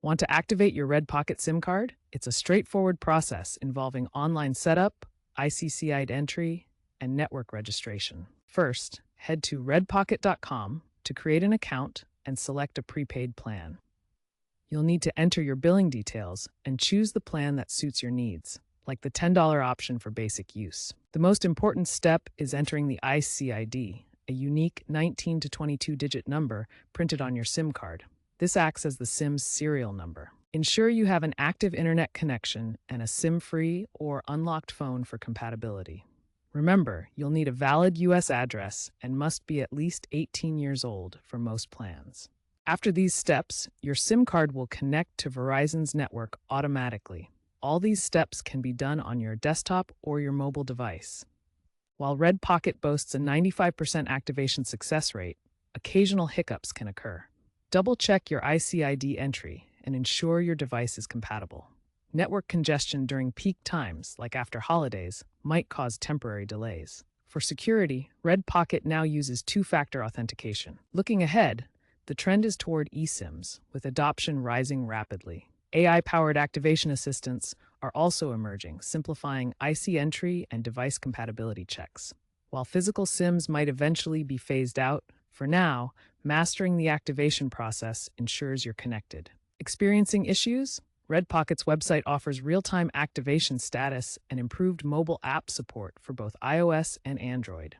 Want to activate your Red Pocket SIM card? It's a straightforward process involving online setup, ICCID entry, and network registration. First, head to redpocket.com to create an account and select a prepaid plan. You'll need to enter your billing details and choose the plan that suits your needs, like the $10 option for basic use. The most important step is entering the ICCID, a unique 19 to 22-digit number printed on your SIM card. This acts as the SIM's serial number. Ensure you have an active internet connection and a SIM-free or unlocked phone for compatibility. Remember, you'll need a valid U.S. address and must be at least 18 years old for most plans. After these steps, your SIM card will connect to Verizon's network automatically. All these steps can be done on your desktop or your mobile device. While Red Pocket boasts a 95% activation success rate, occasional hiccups can occur. Double-check your ICCID entry and ensure your device is compatible. Network congestion during peak times, like after holidays, might cause temporary delays. For security, Red Pocket now uses two-factor authentication. Looking ahead, the trend is toward eSIMs, with adoption rising rapidly. AI-powered activation assistants are also emerging, simplifying IC entry and device compatibility checks. While physical SIMs might eventually be phased out, for now, mastering the activation process ensures you're connected. Experiencing issues? Red Pocket's website offers real-time activation status and improved mobile app support for both iOS and Android.